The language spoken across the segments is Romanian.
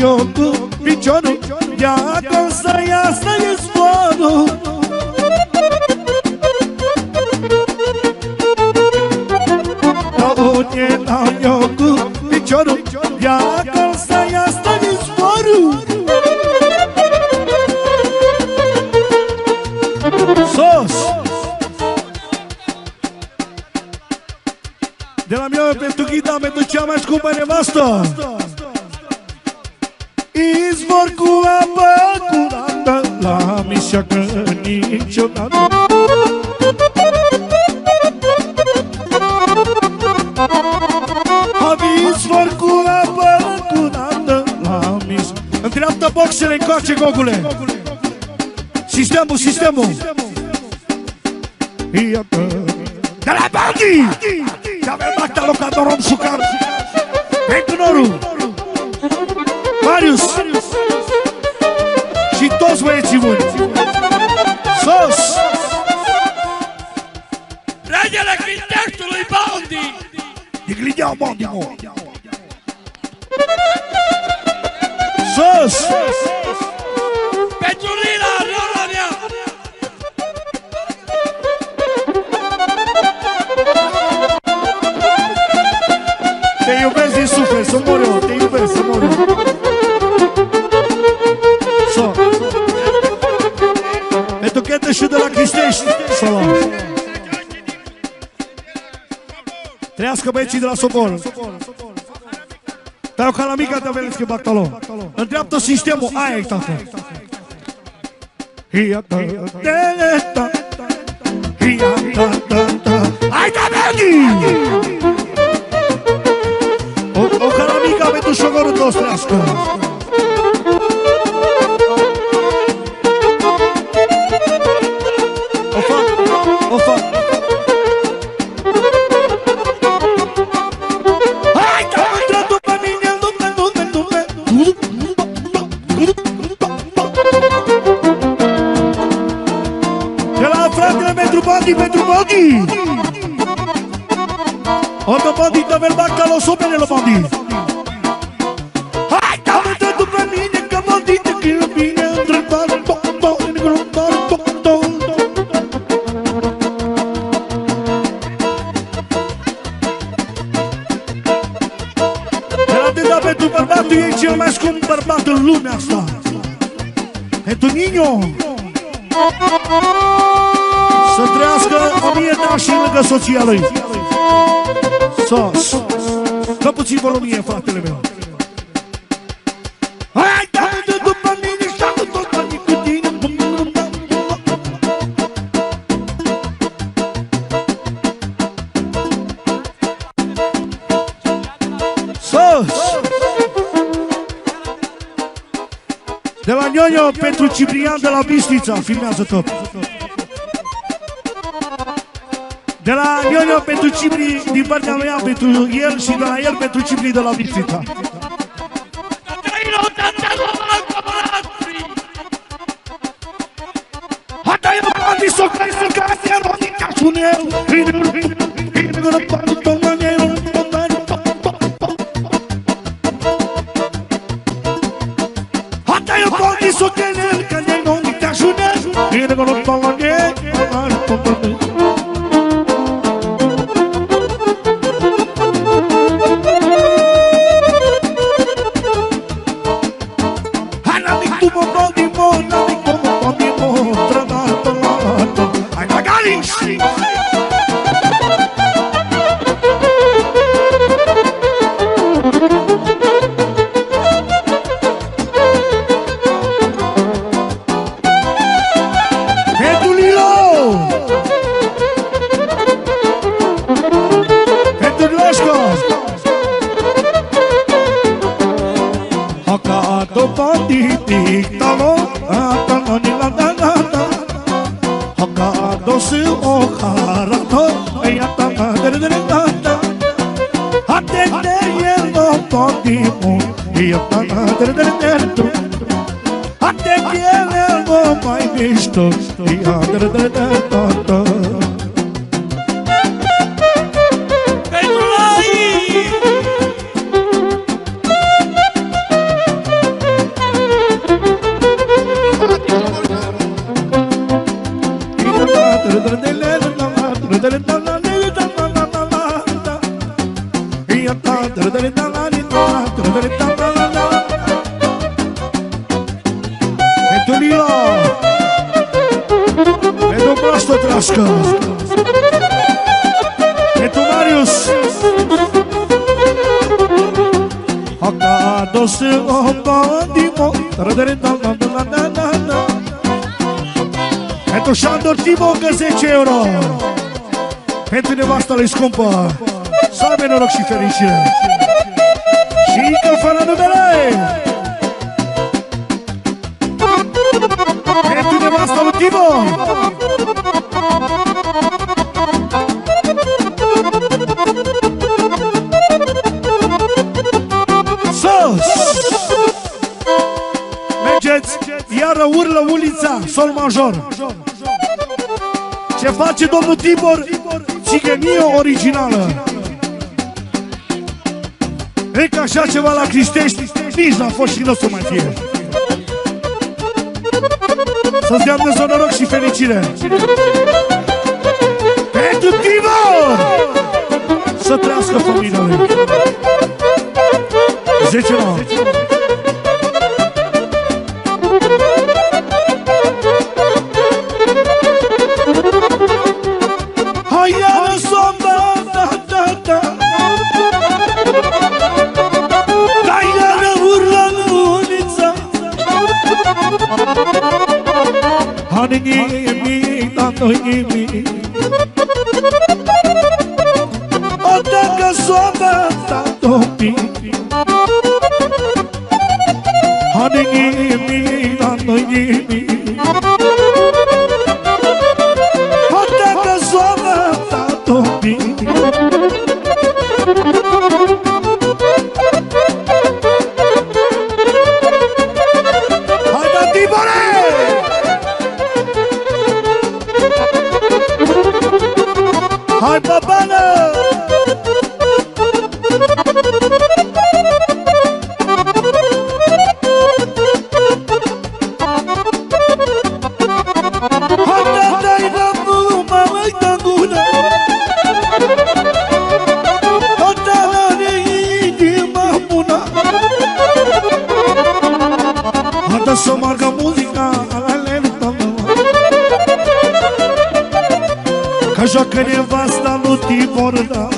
eu cu piciorul, ia-că să iasă izvorul. Unde dau eu cu piciorul, ia-că să iasă izvorul. Sos! De la mine pentru Ghida, pentru cea mai scumpă nevastă. Izvor cu apă curată, la mișeacă niciodată. Am izvor cu apă curată, la mișeacă. Întreaptă boxele încoace, gogule. Sistemul, sistemul. Iată. De la Baldi! De-avem acta locatorul sucar. Pentru Noru, Marius și toți băieții buni. Sos! Regele quintetului Baldi! Diglinea Baldi, mă! Sos! Pentru Lila, Lila mea! Te iubesc din suflet, să mor eu, te iubesc, să mor eu. So. Pentru Chete și de la Cristești, să luăm. Trăiască băieții de la Sobor. Dar eu ca la mica te aveți Bartolo. Întreaptă sistemul, aia e, tată. Hai, da, Belgi! O caramica pentru șogorul tău strească. O fac, o fac. Hai, că mă intră după mine, lume. De la fratele pentru Bandi, pentru Bandi. Oto Bandi, te vel bacca lo so bene lo Bandi. Hai, că mă intră după mine, că Bandi te chilă bine, întrebat, pentru bărbatul ei cel mai scump bărbat în lumea asta. Pentru Nino. Să trăiască 1000 de ani și lângă soția lui. Sos. Dă puțin volumie, fratele meu. Hai, dă-te după mine și dă-te tot banii cu tine. Sos. De la Ionio pentru Ciprian de la Bistrița, filmează tot. De la Ionio pentru Cipri din partea mea, pentru el și de la el pentru Cipri de la Bistrița. Hata eu bani s-o cai să case ronica suneu. Hata eu bani s-o cai că ne ronica suneu. Até que ele não vai visto e Pentru Lila, pentru Braștă Trașcă, pentru Marius, Acado se obandimo, pentru Șandor Timocă 10 euro, pentru nevasta lui scumpă, să avem noroc și fericire. Și încă fără numere, pentru nevasta lui Timo. Mergeți, iară urlă ulița, sol major. Ce face domnul Tibor? Țigănie originală. E că așa ceva la Cristești nici n-a fost și nu o să mai fie. Să-ți dea Dumnezeu noroc și fericire. Pentru Tibor! Să trăiască familia lui. 10 la hai iară sombra, da hai iară urlă în ulița, hai nimic, da noi nimic, o dacă sombra, da nimic, hai nimic, da noi nimic, o dacă sombra, da nimic. Hai da Tibore! Hai babană! Să margă muzica că joacă nevasta lui Tibor, da.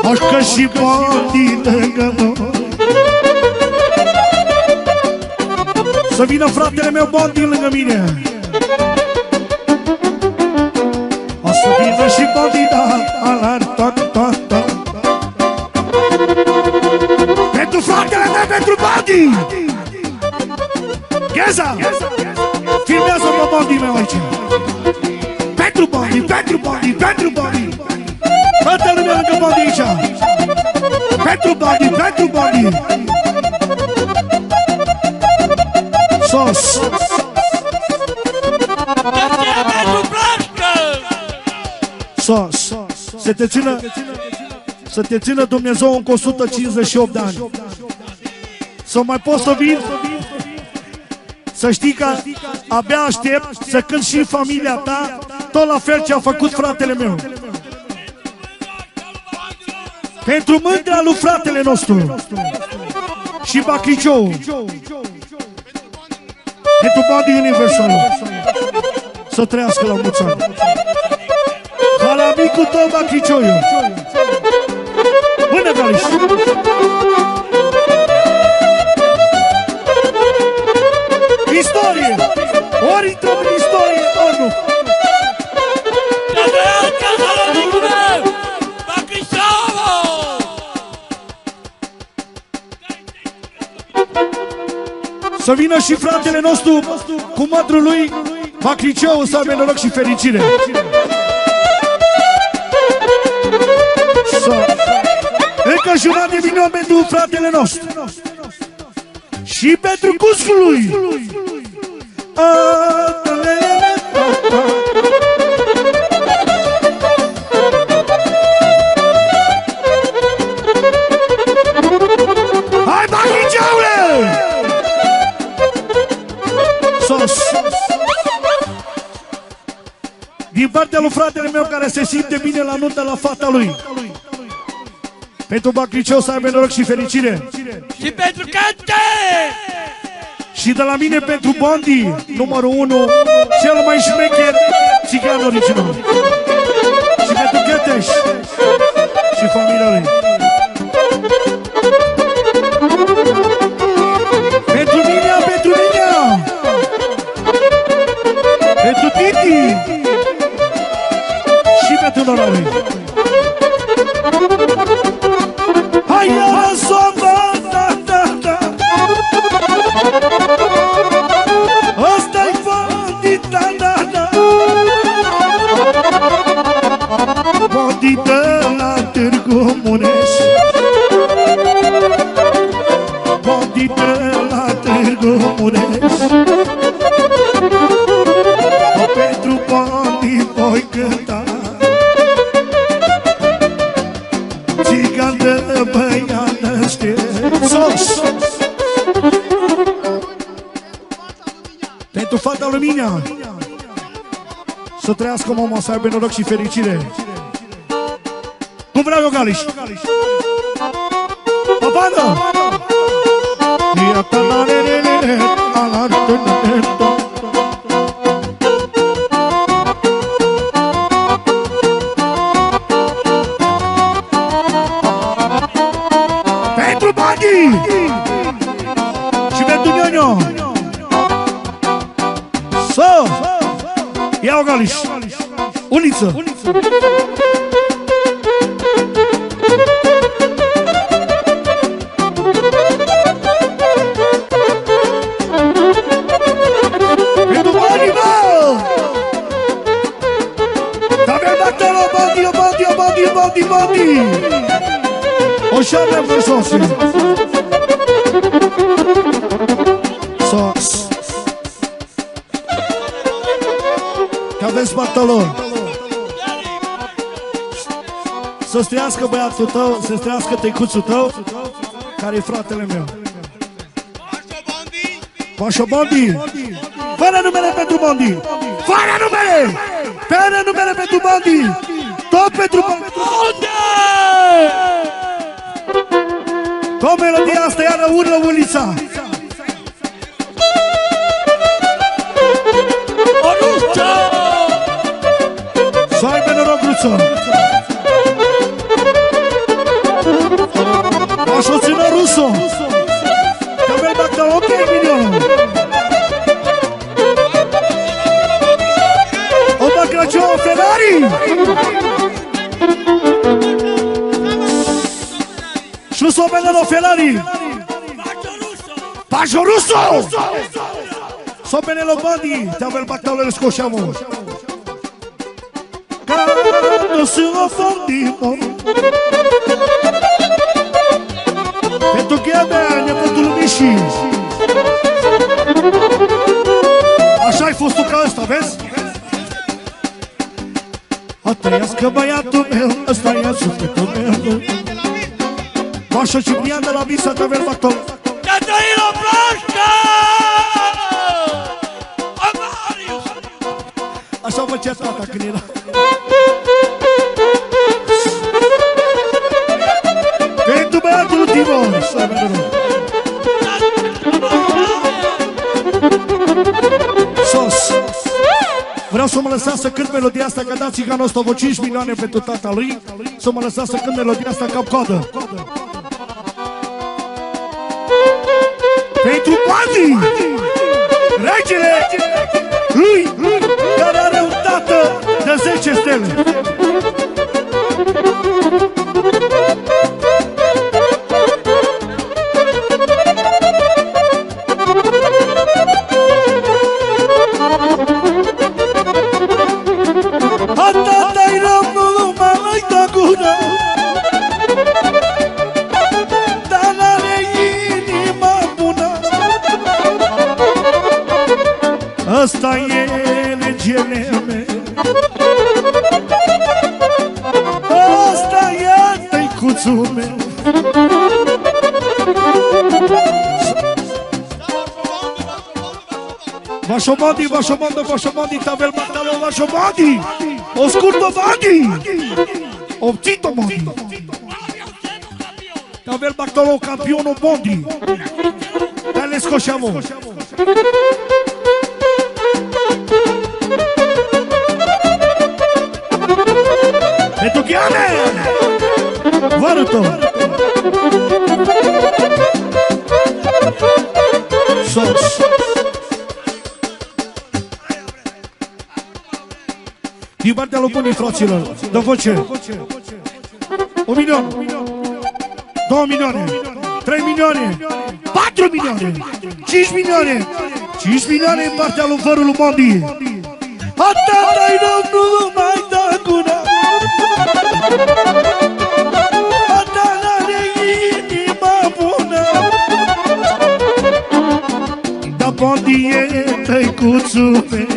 Așcă și banii lângă noi. Să vină fratele meu Bandi lângă mine. O să vină și Bandi, da, pentru fratele meu, pentru Bandi! Gheza! Filmează-mă Bandi meu aici! Pentru Bandi, pentru Bandi, pentru Bandi! Fratele meu lângă Bandi aici! Pentru Bandi, pentru Bandi! Sos! Sos! Să te țină Dumnezeu încă 158 de ani. Să mai poți să vin, să știi că abia aștept să cânt și familia ta, tot la fel ce a făcut fratele meu. Pentru mândrea lui fratele nostru și Bacriciou, pentru Bandi Universal, să trăiască la mulți ani. Ca la micul tău Bacricioiu. Bună, Galiș! Istorie! Ori intrăm în istorie, ori nu! Să vină și fratele nostru cu mătrul lui Bacriciou, să aibă noroc și fericire! Încă jumătate de milion pentru fratele nostru și pentru cuscul lui. Hai, Bacricioule! Sos! Din partea lui fratele meu care se simte bine la nuntă la fata lui. Pentru Bacliceu să aibă noroc și fericire. Și pentru Cante! Și de la mine pentru Bondi, numărul 1, cel mai șmecher țigan original. Și pentru Gheteș și familia lui. Pentru Minea, pentru Minea! Pentru Titi! Și pentru nora lui. Hai la zona, da, da, da! Ăsta-i Bondi, da, da, da! Bondi de la Târgu Mureș, Bondi de la Târgu Mureș. Pentru Bondi voi cânta, țigan de băiat năștești. Sos! Pentru fata lui Minea, să trăiască mama, să aibă noroc și fericire. Cum vreau eu, Galiș. Papană! Pentru Bani! Și pentru Nionio! Să! Ia-o, Galiș! Uliță! Bondi! O șarle pe sosi! Sos! Că aveți pantaloni! Să-ți trăiască băiatul tău, să-ți trăiască tăicuțul tău, care e fratele meu. Pașo Bondi! Fără numele pentru Bondi! Fără numele! Fără numele pentru Bondi! Tot pentru Bondi! Tot melodia asta iară urlă ulița! Oruță! Să aibă noroc, Ruță! Așa țină Ruso! Că avem dacă ok, milionul! O Bacrăciu, Ferrari! Și s-o venă o Ferrari! Pașo Russo! S-o venă o Bondi! Te-avem bactaul le scoșeamă! Ca nu se o Bondi, mă! Pentru Ghebea, nepotul Mișii! Așa ai fost tu ca ăsta, vezi? A trăiască băiatul meu, ăsta e sufletul meu. Pașo Ciprian de la Visa de Verbator. Te trăi la Plașca! Așa făcea tata când era. Pentru băiatul Timon, să vedem. Sos. Vreau să mă lăsați să cânt melodia asta, că dați țiganul ăsta vă 5 milioane pentru tata lui. Să mă lăsați să cânt melodia asta cap-coadă. Pentru Bondi, regele lui, care are un tată de 10 stele. Atâta-i rămnul, mă-i da gură, dar n-are inima bună. Ăsta e regele meu, ăsta e tăicuțul meu. Vașo Bondi, Vașo Bondi, Vașo Bondi, Tavel Pantalon, Vașo Bondi! O scurtă Bondi! Obțit-o Bondi! Tavel Bartolo, campionul Bondi. Dale scoșeamo. Pentru Ghiane! Vărătă! Sos! Din partea lui Bunii, fraților, dă voce! 1 milion! 2 milioane! 3 milioane! 4 milioane! 5 milioane! 5 milioane în partea lui Vărul lui Bondi! Atâta-i nu mai da gura! Atâta-ne inima bună! Da Bondi e tăicuțul meu!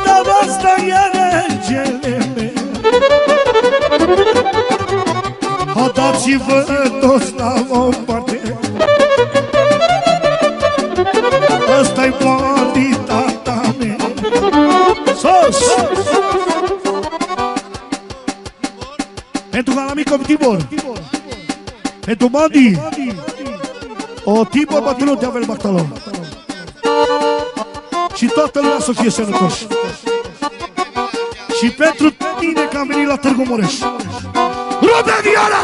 Da asta e regele meu! Dați-vă toți la o parte. Ăsta-i Bondi, tata mea. Sos! Pentru Galamicul Tibor. Pentru Bondi. O Tibor bătrânul de Tavel Bartolo. Și toată lumea să fie sănătoși. Și pentru tine că am venit la Târgu Mureș. Rude Viola!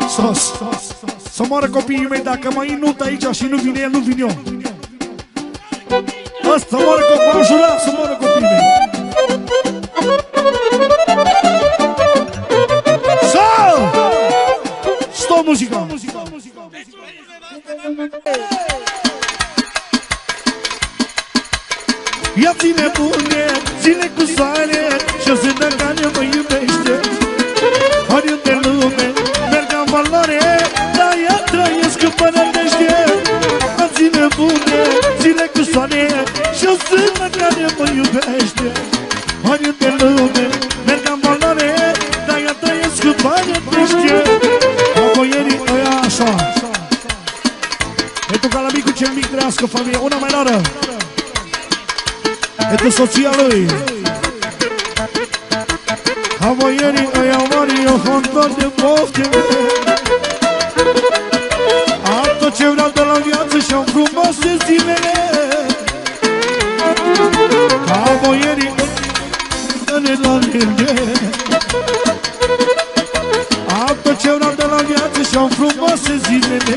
Sos! Să moară copiii mei, dacă mai inut aici și nu vine el, nu vin eu. Ăsta moară copiii, m-am jurat să moară copiii mei. Sau! Stop muzica! Ia ține bune, ține cu soare și-o zână care mă iubește. Oriunde lume, merg în valoare, dar ea trăiesc până nește. Ia ține bune, ține cu soare și-o zână care mă iubește. Oriunde lume, merg în valoare, dar ea trăiesc până nește. Aboierii ăia așa. Pentru Galamicul cel mic trăiască familie, una mai lară. Pentru soția lui. Havoierii ăia mari, eu hontor de pofte. Am tot ce vreau de la viață și-am frumoase zilele. Havoierii ăia la lele. Am tot ce vreau de la viață și-am frumoase zilele.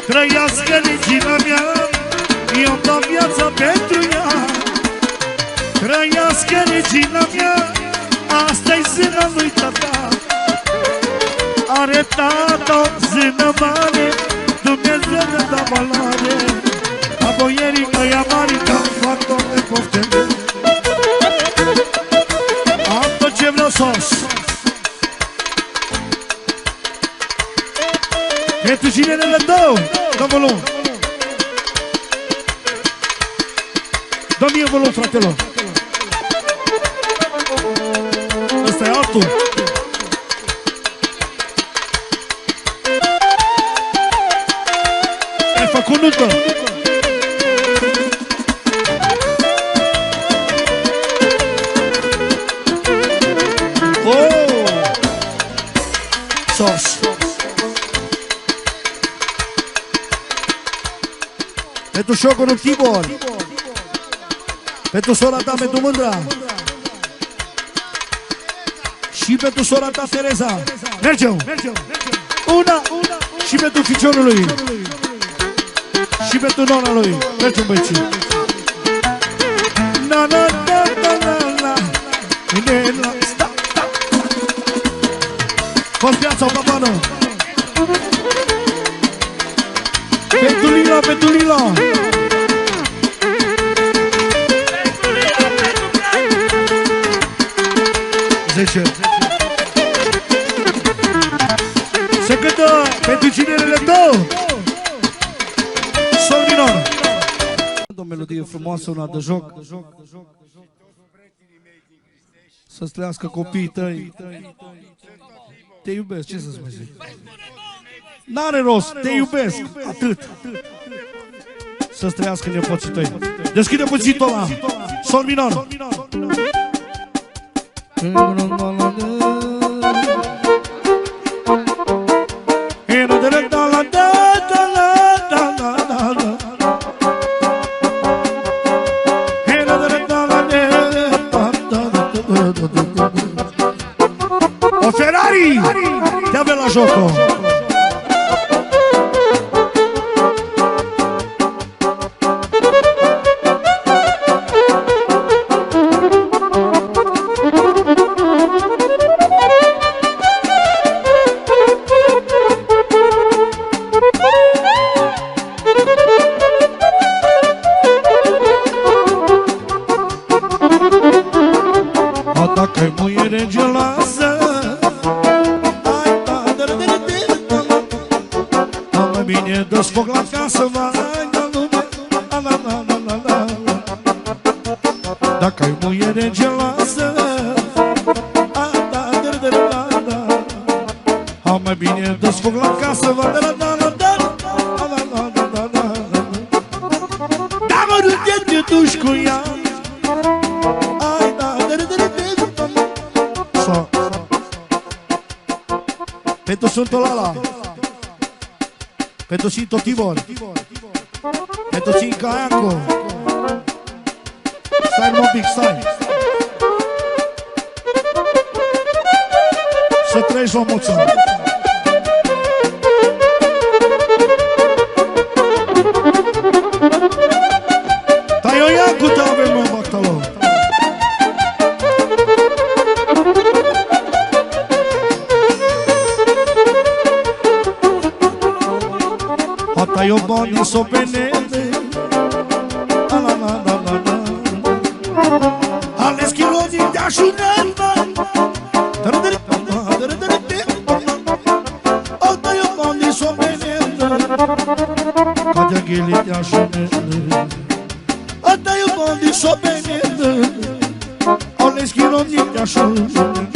Trăiască regina mea, eu dau viața pentru ea. Trăiască regina mea, asta-i zâna lui tata. Are tata o zână mare, Dumnezeu ne dă valoare. Aboierii ăia mari, că-mi fac toate poftele. Am tot ce vreau sos. Pentru cine ne dau? Dă volum. Dă mie volum, fratelor. Ăsta e altul. Ai făcut nută. Oh! Sos. Pentru șocul Tibor. Pentru sora ta, pentru Mândra. Și pentru sora ta, Tereza. Mergem! Una! Și pentru ficiorul lui. Și pentru nona lui. Mergem, băieții. Na, na, na, na, na, na. Sta, sta. Fă-ți viața o cabană. Pentru Lila, pentru Lila. Zece. Se cântă pentru cinerele tău. Sol minor. O melodie frumoasă, una de joc. Să-ți trăiască copiii tăi. Te iubesc, ce să-ți mai zic? N-are rost, te iubesc, atât. Să-ți trăiască nepoții tăi. Deschide puțin ăla. Sol minor. O Ferrari te avem la jocul. Dacă-i muiere geloasă, mai bine dă-ți foc la casă, vai de lume. Dacă-i muiere geloasă, mai bine dă-ți foc la casă, vai de lume. Da, mă, nu te duci cu ea. Pentru Sfântul Lala, pentru Sfântul Tibor, pentru Sfântul Caiancu. Stai un pic, stai. Să trăiești la mulți ani. Tai o Iancu te avem, mă, Bactalou. Ata eu bani so penede, ales kilodi de așunelma. Ata eu bani so penede, cadea ghili de așunele. Ata eu bani so penede, ales kilodi de așunele.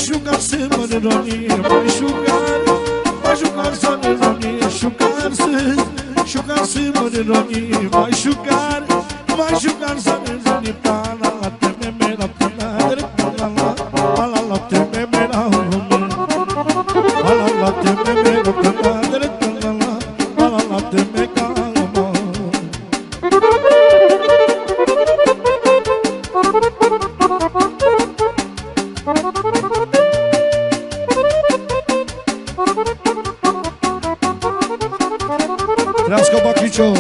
Șugar-se, mă neronie, mai șugar-se, mă neronie, mai șugar-se, neronie, pala la tememe la pala, pala la tememe la pala, pala la tememe la pala, pala la tememe la Trească Bacriciu!